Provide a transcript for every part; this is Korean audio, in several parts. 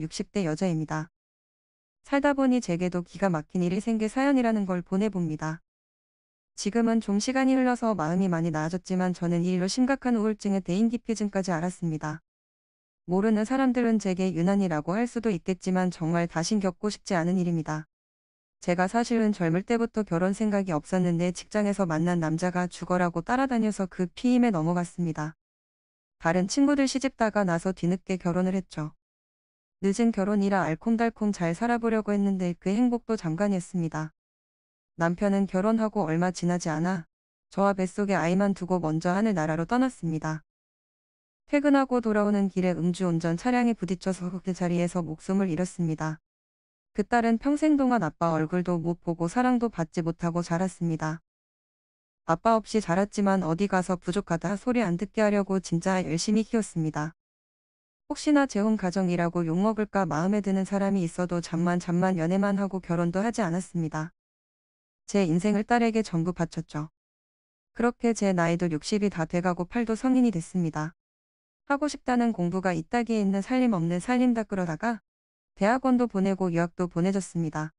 60대 여자입니다. 살다 보니 제게도 기가 막힌 일이 생길 사연이라는 걸 보내봅니다. 지금은 좀 시간이 흘러서 마음이 많이 나아졌지만 저는 이 일로 심각한 우울증에 대인기피증까지 앓았습니다. 모르는 사람들은 제게 유난이라고 할 수도 있겠지만 정말 다신 겪고 싶지 않은 일입니다. 제가 사실은 젊을 때부터 결혼 생각이 없었는데 직장에서 만난 남자가 죽어라고 따라다녀서 그 피임에 넘어갔습니다. 다른 친구들 시집다가 나서 뒤늦게 결혼을 했죠. 늦은 결혼이라 알콩달콩 잘 살아보려고 했는데 그 행복도 잠깐이었습니다. 남편은 결혼하고 얼마 지나지 않아 저와 뱃속에 아이만 두고 먼저 하늘나라로 떠났습니다. 퇴근하고 돌아오는 길에 음주운전 차량에 부딪혀서 그 자리에서 목숨을 잃었습니다. 그 딸은 평생 동안 아빠 얼굴도 못 보고 사랑도 받지 못하고 자랐습니다. 아빠 없이 자랐지만 어디 가서 부족하다 소리 안 듣게 하려고 진짜 열심히 키웠습니다. 혹시나 재혼 가정이라고 욕먹을까 마음에 드는 사람이 있어도 잠만 연애만 하고 결혼도 하지 않았습니다. 제 인생을 딸에게 전부 바쳤죠. 그렇게 제 나이도 60이 다 돼가고 팔도 성인이 됐습니다. 하고 싶다는 공부가 이따기에 있는 살림 없는 살림다 끌어다가 대학원도 보내고 유학도 보내줬습니다.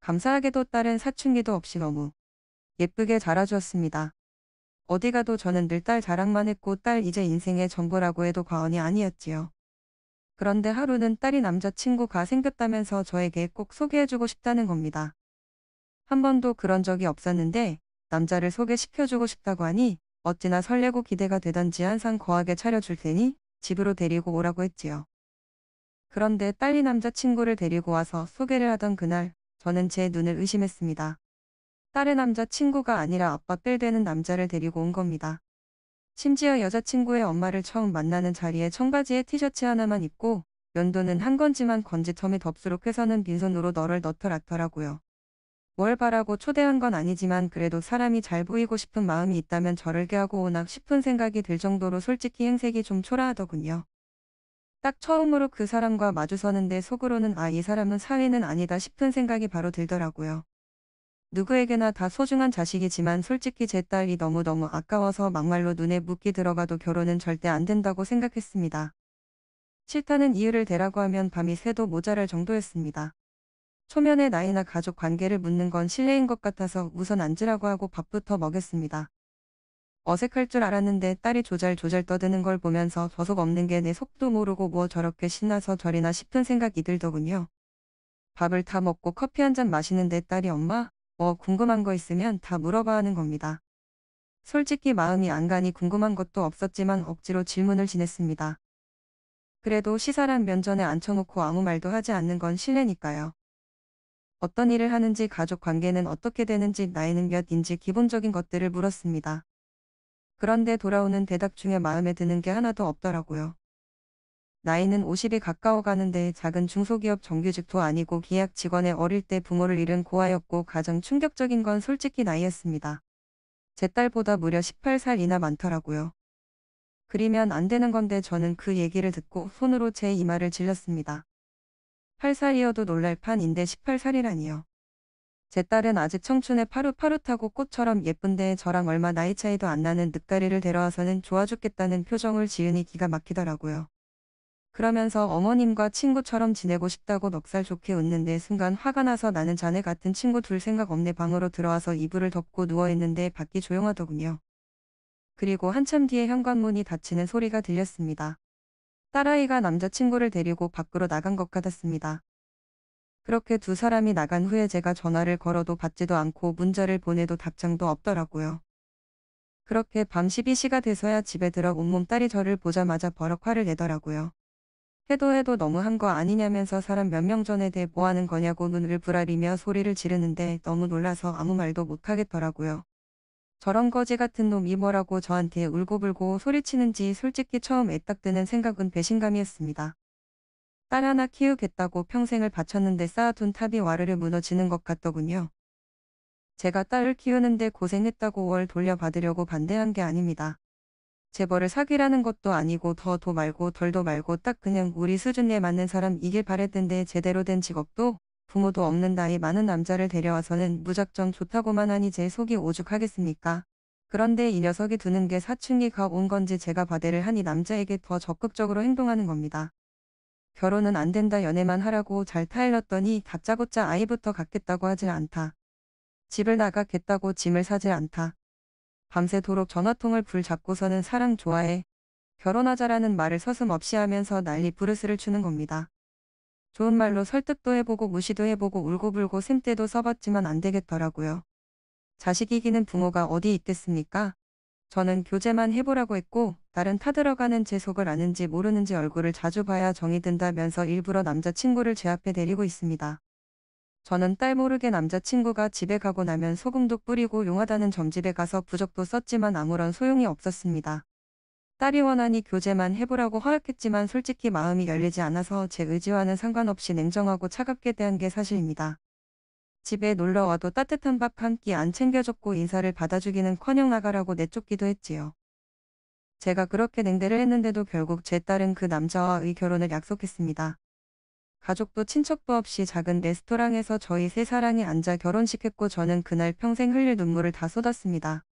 감사하게도 딸은 사춘기도 없이 너무 예쁘게 자라주었습니다. 어디 가도 저는 늘 딸 자랑만 했고 딸 이제 인생의 전부라고 해도 과언이 아니었지요. 그런데 하루는 딸이 남자친구가 생겼다면서 저에게 꼭 소개해주고 싶다는 겁니다. 한 번도 그런 적이 없었는데 남자를 소개시켜주고 싶다고 하니 어찌나 설레고 기대가 되던지 한상 거하게 차려줄 테니 집으로 데리고 오라고 했지요. 그런데 딸이 남자친구를 데리고 와서 소개를 하던 그날 저는 제 눈을 의심했습니다. 딸의 남자친구가 아니라 아빠 뺄 되는 남자를 데리고 온 겁니다. 심지어 여자친구의 엄마를 처음 만나는 자리에 청바지에 티셔츠 하나만 입고 면도는 한 건지만 건지텀에 덥수록 해서는 빈손으로 너를 넣더라더라고요. 뭘 바라고 초대한 건 아니지만 그래도 사람이 잘 보이고 싶은 마음이 있다면 저를 꾀하고 오나 싶은 생각이 들 정도로 솔직히 행색이 좀 초라하더군요. 딱 처음으로 그 사람과 마주서는데 속으로는 이 사람은 사위는 아니다 싶은 생각이 바로 들더라고요. 누구에게나 다 소중한 자식이지만 솔직히 제 딸이 너무너무 아까워서 막말로 눈에 묵기 들어가도 결혼은 절대 안 된다고 생각했습니다. 싫다는 이유를 대라고 하면 밤이 새도 모자랄 정도였습니다. 초면에 나이나 가족 관계를 묻는 건 실례인 것 같아서 우선 앉으라고 하고 밥부터 먹였습니다. 어색할 줄 알았는데 딸이 조잘조잘 떠드는 걸 보면서 저속 없는 게 내 속도 모르고 뭐 저렇게 신나서 저리나 싶은 생각이 들더군요. 밥을 다 먹고 커피 한 잔 마시는데 딸이 엄마, 뭐 궁금한 거 있으면 다 물어봐 하는 겁니다. 솔직히 마음이 안 가니 궁금한 것도 없었지만 억지로 질문을 지냈습니다. 그래도 시사란 면전에 앉혀놓고 아무 말도 하지 않는 건 실례니까요. 어떤 일을 하는지 가족 관계는 어떻게 되는지 나이는 몇인지 기본적인 것들을 물었습니다. 그런데 돌아오는 대답 중에 마음에 드는 게 하나도 없더라고요. 나이는 50이 가까워 가는데 작은 중소기업 정규직도 아니고 기약 직원의 어릴 때 부모를 잃은 고아였고 가장 충격적인 건 솔직히 나이였습니다. 제 딸보다 무려 18살이나 많더라고요. 그리면 안 되는 건데 저는 그 얘기를 듣고 손으로 제 이마를 질렀습니다. 8살이어도 놀랄 판인데 18살이라니요. 제 딸은 아직 청춘에 파릇파릇하고 꽃처럼 예쁜데 저랑 얼마 나이 차이도 안 나는 늦가리를 데려와서는 좋아 죽겠다는 표정을 지으니 기가 막히더라고요. 그러면서 어머님과 친구처럼 지내고 싶다고 넉살 좋게 웃는데 순간 화가 나서 나는 자네 같은 친구 둘 생각 없네 방으로 들어와서 이불을 덮고 누워있는데 밖이 조용하더군요. 그리고 한참 뒤에 현관문이 닫히는 소리가 들렸습니다. 딸아이가 남자친구를 데리고 밖으로 나간 것 같았습니다. 그렇게 두 사람이 나간 후에 제가 전화를 걸어도 받지도 않고 문자를 보내도 답장도 없더라고요. 그렇게 밤 12시가 돼서야 집에 들어 온몸 딸이 저를 보자마자 버럭 화를 내더라고요. 해도 너무한 거 아니냐면서 사람 몇 명 전에 대 뭐하는 거냐고 눈을 부라리며 소리를 지르는데 너무 놀라서 아무 말도 못하겠더라고요. 저런 거지 같은 놈이 뭐라고 저한테 울고불고 소리치는지 솔직히 처음 애딱드는 생각은 배신감이었습니다. 딸 하나 키우겠다고 평생을 바쳤는데 쌓아둔 탑이 와르르 무너지는 것 같더군요. 제가 딸을 키우는데 고생했다고 월 돌려받으려고 반대한 게 아닙니다. 재벌을 사귀라는 것도 아니고 더도 말고 덜도 말고 딱 그냥 우리 수준에 맞는 사람이길 바랬던데 제대로 된 직업도 부모도 없는 나이 많은 남자를 데려와서는 무작정 좋다고만 하니 제 속이 오죽하겠습니까? 그런데 이 녀석이 두는 게 사춘기가 온 건지 제가 바대를 하니 남자에게 더 적극적으로 행동하는 겁니다. 결혼은 안 된다 연애만 하라고 잘 타일렀더니 다짜고짜 아이부터 갖겠다고 하질 않다. 집을 나가겠다고 짐을 사질 않다. 밤새도록 전화통을 붙잡고서는 사랑 좋아해. 결혼하자라는 말을 서슴없이 하면서 난리 부르스를 추는 겁니다. 좋은 말로 설득도 해보고 무시도 해보고 울고불고 샘때도 써봤지만 안 되겠더라고요. 자식 이기는 부모가 어디 있겠습니까? 저는 교제만 해보라고 했고 딸은 타들어가는 제 속을 아는지 모르는지 얼굴을 자주 봐야 정이 든다면서 일부러 남자친구를 제 앞에 데리고 있습니다. 저는 딸 모르게 남자친구가 집에 가고 나면 소금도 뿌리고 용하다는 점집에 가서 부적도 썼지만 아무런 소용이 없었습니다. 딸이 원하니 교제만 해보라고 허락했지만 솔직히 마음이 열리지 않아서 제 의지와는 상관없이 냉정하고 차갑게 대한 게 사실입니다. 집에 놀러와도 따뜻한 밥 한 끼 안 챙겨줬고 인사를 받아주기는커녕 나가라고 내쫓기도 했지요. 제가 그렇게 냉대를 했는데도 결국 제 딸은 그 남자와의 결혼을 약속했습니다. 가족도 친척도 없이 작은 레스토랑에서 저희 세 사랑이 앉아 결혼식했고 저는 그날 평생 흘릴 눈물을 다 쏟았습니다.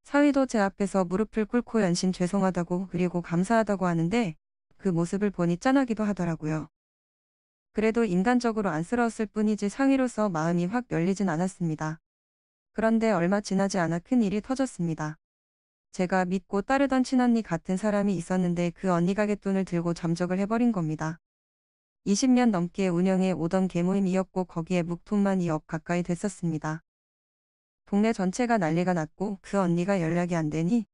사위도 제 앞에서 무릎을 꿇고 연신 죄송하다고 그리고 감사하다고 하는데 그 모습을 보니 짠하기도 하더라고요. 그래도 인간적으로 안쓰러웠을 뿐이지 상위로서 마음이 확 열리진 않았습니다. 그런데 얼마 지나지 않아 큰일이 터졌습니다. 제가 믿고 따르던 친언니 같은 사람이 있었는데 그 언니가 갯돈을 들고 잠적을 해버린 겁니다. 20년 넘게 운영해 오던 개모임이었고 거기에 묵돈만 2억 가까이 됐었습니다. 동네 전체가 난리가 났고 그 언니가 연락이 안 되니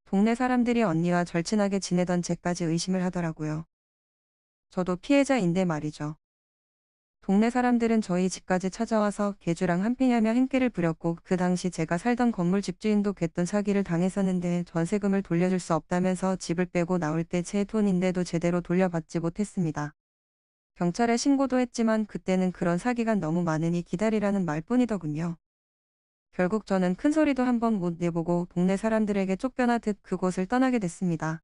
동네 사람들이 언니와 절친하게 지내던 제까지 의심을 하더라고요. 저도 피해자인데 말이죠. 동네 사람들은 저희 집까지 찾아와서 개주랑 한패냐며 행패를 부렸고 그 당시 제가 살던 건물 집주인도 갯돈 사기를 당했었는데 전세금을 돌려줄 수 없다면서 집을 빼고 나올 때 제 돈인데도 제대로 돌려받지 못했습니다. 경찰에 신고도 했지만 그때는 그런 사기가 너무 많으니 기다리라는 말뿐이더군요. 결국 저는 큰소리도 한번 못 내보고 동네 사람들에게 쫓겨나듯 그곳을 떠나게 됐습니다.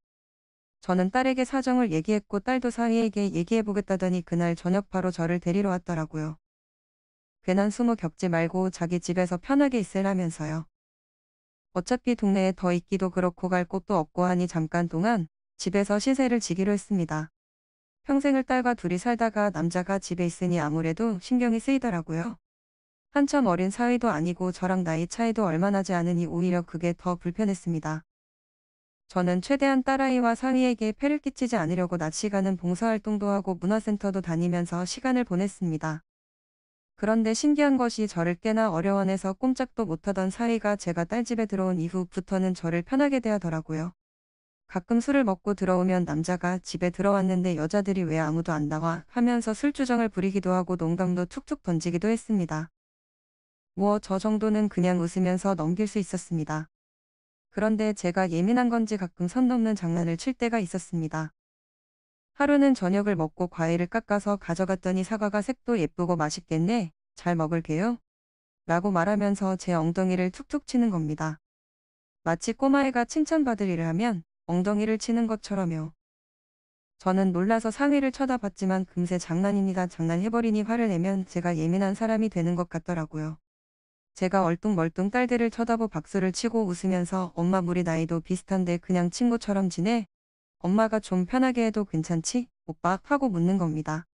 저는 딸에게 사정을 얘기했고 딸도 사위에게 얘기해보겠다더니 그날 저녁 바로 저를 데리러 왔더라고요. 괜한 수모 겪지 말고 자기 집에서 편하게 있으라면서요. 어차피 동네에 더 있기도 그렇고 갈 곳도 없고 하니 잠깐 동안 집에서 시세를 지기로 했습니다. 평생을 딸과 둘이 살다가 남자가 집에 있으니 아무래도 신경이 쓰이더라고요. 한참 어린 사위도 아니고 저랑 나이 차이도 얼마 나지 않으니 오히려 그게 더 불편했습니다. 저는 최대한 딸아이와 사위에게 폐를 끼치지 않으려고 낮 시간은 봉사활동도 하고 문화센터도 다니면서 시간을 보냈습니다. 그런데 신기한 것이 저를 꽤나 어려워내서 꼼짝도 못하던 사위가 제가 딸 집에 들어온 이후부터는 저를 편하게 대하더라고요. 가끔 술을 먹고 들어오면 남자가 집에 들어왔는데 여자들이 왜 아무도 안 나와 하면서 술주정을 부리기도 하고 농담도 툭툭 던지기도 했습니다. 뭐 저 정도는 그냥 웃으면서 넘길 수 있었습니다. 그런데 제가 예민한 건지 가끔 선 넘는 장난을 칠 때가 있었습니다. 하루는 저녁을 먹고 과일을 깎아서 가져갔더니 사과가 색도 예쁘고 맛있겠네. 잘 먹을게요. 라고 말하면서 제 엉덩이를 툭툭 치는 겁니다. 마치 꼬마애가 칭찬받을 일을 하면 엉덩이를 치는 것처럼요. 저는 놀라서 상위를 쳐다봤지만 금세 장난입니다. 장난해버리니 화를 내면 제가 예민한 사람이 되는 것 같더라고요. 제가 얼뚱멀뚱 딸들을 쳐다보 박수를 치고 웃으면서 엄마 우리 나이도 비슷한데 그냥 친구처럼 지내? 엄마가 좀 편하게 해도 괜찮지? 오빠? 하고 묻는 겁니다.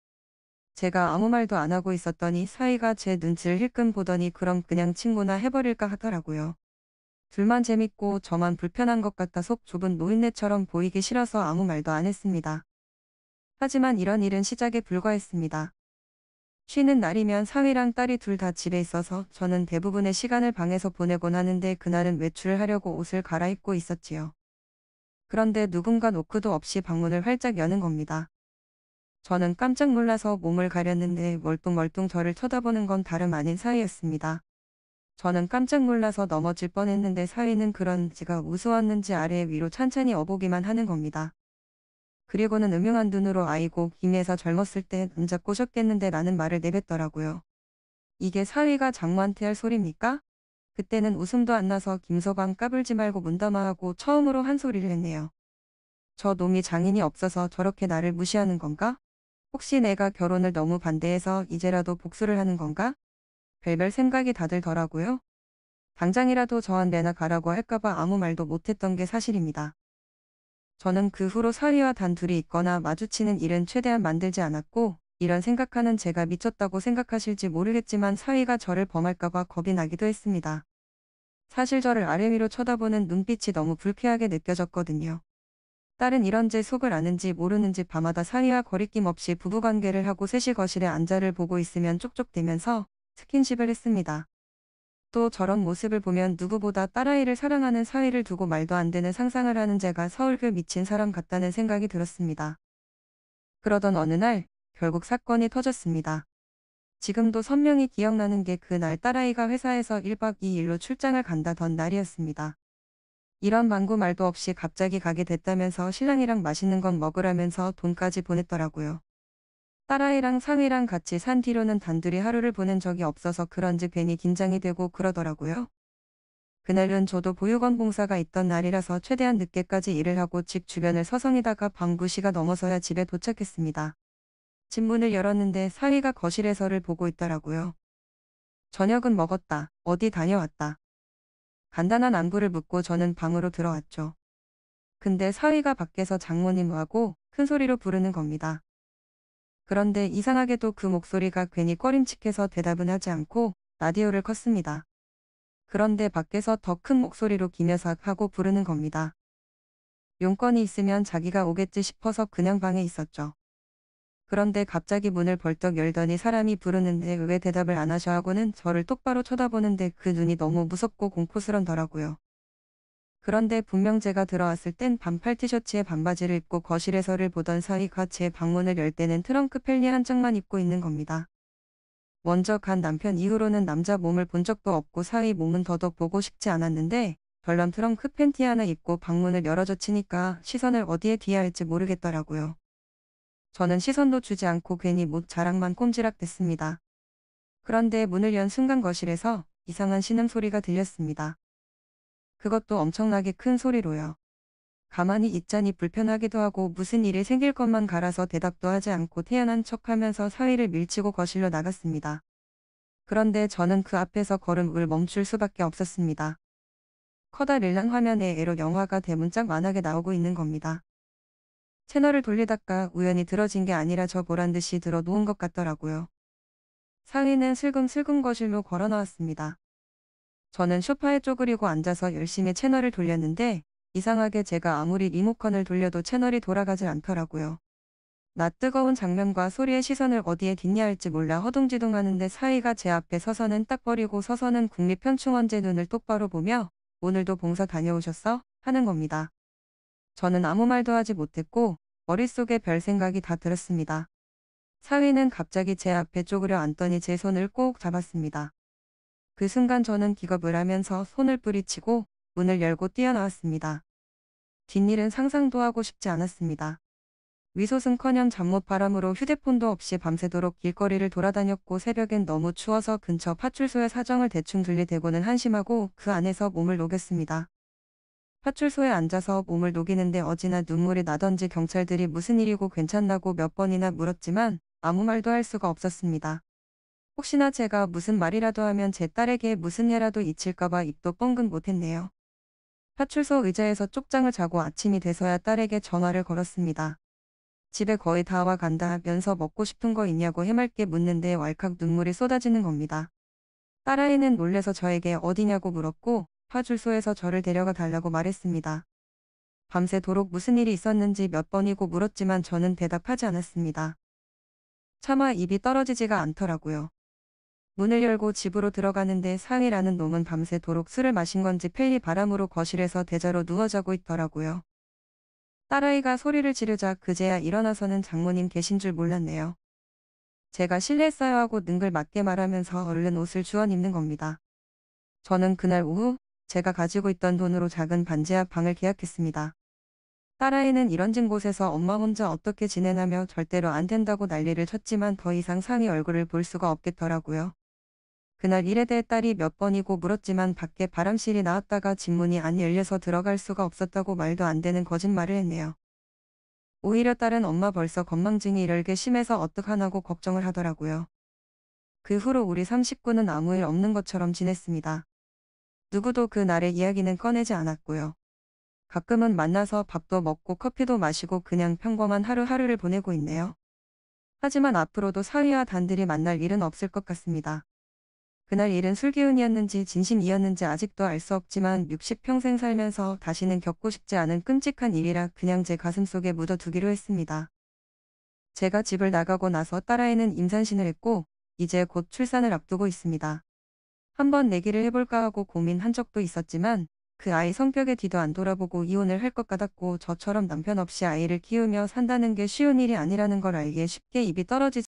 제가 아무 말도 안 하고 있었더니 사위가 제 눈치를 힐끔 보더니 그럼 그냥 친구나 해버릴까 하더라고요. 둘만 재밌고 저만 불편한 것 같아 속 좁은 노인네처럼 보이기 싫어서 아무 말도 안 했습니다. 하지만 이런 일은 시작에 불과했습니다. 쉬는 날이면 사위랑 딸이 둘 다 집에 있어서 저는 대부분의 시간을 방에서 보내곤 하는데 그날은 외출을 하려고 옷을 갈아입고 있었지요. 그런데 누군가 노크도 없이 방문을 활짝 여는 겁니다. 저는 깜짝 놀라서 몸을 가렸는데 멀뚱멀뚱 저를 쳐다보는 건 다름 아닌 사위였습니다. 저는 깜짝 놀라서 넘어질 뻔했는데 사위는 그런지가 우스웠는지 아래 위로 찬찬히 어보기만 하는 겁니다. 그리고는 음흉한 눈으로 아이고 김혜사 젊었을 때 남자 꼬셨겠는데 라는 말을 내뱉더라고요. 이게 사위가 장모한테 할 소리입니까? 그때는 웃음도 안 나서 김서방 까불지 말고 문담아하고 처음으로 한 소리를 했네요. 저 놈이 장인이 없어서 저렇게 나를 무시하는 건가? 혹시 내가 결혼을 너무 반대해서 이제라도 복수를 하는 건가? 별별 생각이 다 들더라고요. 당장이라도 저한 내나 가라고 할까봐 아무 말도 못했던 게 사실입니다. 저는 그 후로 사위와 단둘이 있거나 마주치는 일은 최대한 만들지 않았고, 이런 생각하는 제가 미쳤다고 생각하실지 모르겠지만 사위가 저를 범할까봐 겁이 나기도 했습니다. 사실 저를 아래 위로 쳐다보는 눈빛이 너무 불쾌하게 느껴졌거든요. 딸은 이런 제 속을 아는지 모르는지 밤마다 사위와 거리낌 없이 부부관계를 하고 셋이 거실에 앉아를 보고 있으면 쪽쪽대면서 스킨십을 했습니다. 또 저런 모습을 보면 누구보다 딸아이를 사랑하는 사위를 두고 말도 안 되는 상상을 하는 제가 서울교 미친 사람 같다는 생각이 들었습니다. 그러던 어느 날 결국 사건이 터졌습니다. 지금도 선명히 기억나는 게 그날 딸아이가 회사에서 1박 2일로 출장을 간다던 날이었습니다. 이런 망구 말도 없이 갑자기 가게 됐다면서 신랑이랑 맛있는 건 먹으라면서 돈까지 보냈더라고요. 딸아이랑 상이랑 같이 산 뒤로는 단둘이 하루를 보낸 적이 없어서 그런지 괜히 긴장이 되고 그러더라고요. 그날은 저도 보육원 봉사가 있던 날이라서 최대한 늦게까지 일을 하고 집 주변을 서성이다가 밤 9시가 넘어서야 집에 도착했습니다. 집 문을 열었는데 사위가 거실에서를 보고 있더라고요. 저녁은 먹었다. 어디 다녀왔다. 간단한 안부를 묻고 저는 방으로 들어왔죠. 근데 사위가 밖에서 장모님하고 큰 소리로 부르는 겁니다. 그런데 이상하게도 그 목소리가 괜히 꺼림칙해서 대답은 하지 않고 라디오를 껐습니다. 그런데 밖에서 더 큰 목소리로 김여삭 하고 부르는 겁니다. 용건이 있으면 자기가 오겠지 싶어서 그냥 방에 있었죠. 그런데 갑자기 문을 벌떡 열더니 사람이 부르는데 왜 대답을 안 하셔 하고는 저를 똑바로 쳐다보는데 그 눈이 너무 무섭고 공포스런더라고요. 그런데 분명 제가 들어왔을 땐 반팔 티셔츠에 반바지를 입고 거실에서를 보던 사위가 제 방문을 열 때는 트렁크 펠리 한 짝만 입고 있는 겁니다. 먼저 간 남편 이후로는 남자 몸을 본 적도 없고 사위 몸은 더더욱 보고 싶지 않았는데 별난 트렁크 팬티 하나 입고 방문을 열어젖히니까 시선을 어디에 둬야 할지 모르겠더라고요. 저는 시선도 주지 않고 괜히 못 자랑만 꼼지락 됐습니다. 그런데 문을 연 순간 거실에서 이상한 신음소리가 들렸습니다. 그것도 엄청나게 큰 소리로요. 가만히 있자니 불편하기도 하고 무슨 일이 생길 것만 갈아서 대답도 하지 않고 태연한 척하면서 사위를 밀치고 거실로 나갔습니다. 그런데 저는 그 앞에서 걸음을 멈출 수밖에 없었습니다. 커다란 화면에 에로 영화가 대문짝 만하게 나오고 있는 겁니다. 채널을 돌리다가 우연히 들어진 게 아니라 저 보란듯이 들어 놓은 것 같더라고요. 사위는 슬금슬금 거실로 걸어 나왔습니다. 저는 소파에 쪼그리고 앉아서 열심히 채널을 돌렸는데 이상하게 제가 아무리 리모컨을 돌려도 채널이 돌아가질 않더라고요. 낯 뜨거운 장면과 소리의 시선을 어디에 딛냐 할지 몰라 허둥지둥 하는데 사위가 제 앞에 서서는 딱 버리고 서서는 국립현충원 제 눈을 똑바로 보며 오늘도 봉사 다녀오셨어? 하는 겁니다. 저는 아무 말도 하지 못했고 머릿속에 별 생각이 다 들었습니다. 사위는 갑자기 제 앞에 쪼그려 앉더니 제 손을 꼭 잡았습니다. 그 순간 저는 기겁을 하면서 손을 뿌리치고 문을 열고 뛰어나왔습니다. 뒷일은 상상도 하고 싶지 않았습니다. 위소은커녕 잠못 바람으로 휴대폰도 없이 밤새도록 길거리를 돌아다녔고 새벽엔 너무 추워서 근처 파출소에 사정을 대충 들이대고는 한심하고 그 안에서 몸을 녹였습니다. 파출소에 앉아서 몸을 녹이는데 어찌나 눈물이 나던지 경찰들이 무슨 일이고 괜찮다고 몇 번이나 물었지만 아무 말도 할 수가 없었습니다. 혹시나 제가 무슨 말이라도 하면 제 딸에게 무슨 해라도 잊힐까봐 입도 뻥긋 못했네요. 파출소 의자에서 쪽잠을 자고 아침이 돼서야 딸에게 전화를 걸었습니다. 집에 거의 다 와 간다 하면서 먹고 싶은 거 있냐고 해맑게 묻는데 왈칵 눈물이 쏟아지는 겁니다. 딸아이는 놀래서 저에게 어디냐고 물었고 파출소에서 저를 데려가 달라고 말했습니다. 밤새도록 무슨 일이 있었는지 몇 번이고 물었지만 저는 대답하지 않았습니다. 차마 입이 떨어지지가 않더라고요. 문을 열고 집으로 들어가는데 상이라는 놈은 밤새도록 술을 마신 건지 펠리 바람으로 거실에서 대자로 누워 자고 있더라고요. 딸아이가 소리를 지르자 그제야 일어나서는 장모님 계신 줄 몰랐네요. 제가 실례했어요 하고 능글맞게 말하면서 얼른 옷을 주워 입는 겁니다. 저는 그날 오후 제가 가지고 있던 돈으로 작은 반지하 방을 계약했습니다. 딸아이는 이런진 곳에서 엄마 혼자 어떻게 지내냐며 절대로 안 된다고 난리를 쳤지만 더 이상 상이 얼굴을 볼 수가 없겠더라고요. 그날 일에 대해 딸이 몇 번이고 물었지만 밖에 바람실이 나왔다가 집문이 안 열려서 들어갈 수가 없었다고 말도 안 되는 거짓말을 했네요. 오히려 딸은 엄마 벌써 건망증이 이럴게 심해서 어떡하나고 걱정을 하더라고요. 그 후로 우리 30구는 아무 일 없는 것처럼 지냈습니다. 누구도 그 날의 이야기는 꺼내지 않았고요. 가끔은 만나서 밥도 먹고 커피도 마시고 그냥 평범한 하루하루를 보내고 있네요. 하지만 앞으로도 사위와 단둘이 만날 일은 없을 것 같습니다. 그날 일은 술기운이었는지 진심이었는지 아직도 알 수 없지만 60평생 살면서 다시는 겪고 싶지 않은 끔찍한 일이라 그냥 제 가슴속에 묻어두기로 했습니다. 제가 집을 나가고 나서 딸아이는 임산신을 했고 이제 곧 출산을 앞두고 있습니다. 한번 내기를 해볼까 하고 고민한 적도 있었지만 그 아이 성격에 뒤도 안 돌아보고 이혼을 할 것 같았고 저처럼 남편 없이 아이를 키우며 산다는 게 쉬운 일이 아니라는 걸 알기에 쉽게 입이 떨어지지